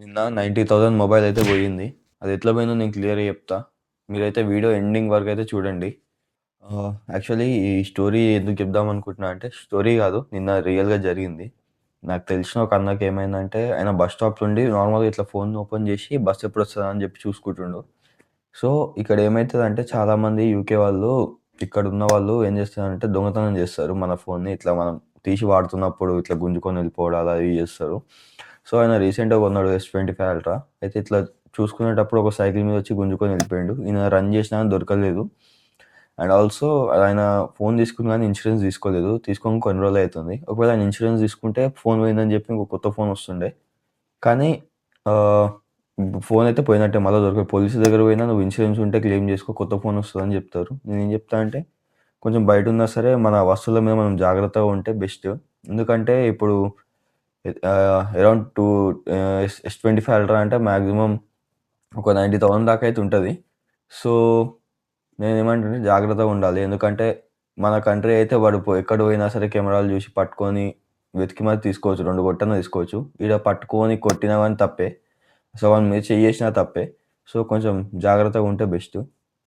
నిన్న 90,000 మొబైల్ అయితే పోయింది. అది ఎట్లా పోయిందో నేను క్లియర్‌గా చెప్తా. మీరైతే వీడియో ఎండింగ్ వరకైతే చూడండి. యాక్చువల్లీ ఈ స్టోరీ ఎందుకు చెప్దాం అనుకుంటున్నా అంటే స్టోరీ కాదు. నిన్న రియల్‌గా జరిగింది. నాకు తెలిసిన ఒక అన్నకి ఏమైందంటే ఆయన బస్ స్టాప్‌లో ఉండి నార్మల్‌గా ఇట్లా ఫోన్ ఓపెన్ చేసి బస్ ఎప్పుడొస్తదా అని చెప్పి చూసుకుంటుండు. సో, ఇక్కడ ఏమైతదంటే చాలామంది యూకే వాళ్ళు ఇక్కడున్న వాళ్ళు ఏం చేస్తారంటే దొంగతనం చేస్తారు. మన ఫోన్‌ని ఇట్లా మనం తీసి వాడుతున్నప్పుడు ఇట్లా గుంజుకొని వెళ్ళిపోవడాలు అవి చేస్తారు. సో, ఆయన రీసెంట్‌గా కొన్నాడు S25 అల్ట్రా. అయితే ఇట్లా చూసుకునేటప్పుడు ఒక సైకిల్ మీద వచ్చి గుంజుకొని వెళ్ళిపోయిండు. ఈయన రన్ చేసినా గాని దొరకలేదు. అండ్ ఆల్సో ఆయన ఫోన్ తీసుకుండు గానీ ఇన్స్యూరెన్స్ తీసుకోలేదు. తీసుకొని కొన్ని రోజులే అయితుంది. ఒకవేళ ఆయన ఇన్స్యూరెన్స్ తీసుకుంటే ఫోన్ పోయిందని చెప్పి ఇంకో కొత్త ఫోన్ వస్తుండే. కానీ ఆహ్, ఫోన్ అయితే పోయినట్టే మళ్ళా దొరకదు. పోలీసుల దగ్గర పోయినా నువ్వు ఇన్స్యూరెన్స్ ఉంటే క్లెయిమ్ చేసుకో కొత్త ఫోన్ వస్తదని చెప్తారు. నేనేం చెప్తా అంటే కొంచెం బయటున్నా సరే మన వస్తువుల మీద మనం జాగ్రత్తగా ఉంటే బెస్ట్. ఎందుకంటే ఇప్పుడు అరౌండ్ S25 అల్ట్రా అంటే మాక్సిమం ఒక 90,000 దాకా అయితే ఉంటది. సో, నేనేమంటున్నా జాగ్రత్తగా ఉండాలి. ఎందుకంటే మన కంట్రీ అయితే వాడు ఎక్కడ పోయినా సరే కెమెరాలు చూసి పట్టుకొని వెతికి మరి తీసుకోవచ్చు. 2 కొట్టన్నా తీసుకోవచ్చు. ఈడ పట్టుకొని కొట్టినా గాని తప్పే. సో, వాని మీద చెయ్యేసినా తప్పే. సో, కొంచెం జాగ్రత్తగా ఉంటే బెస్ట్.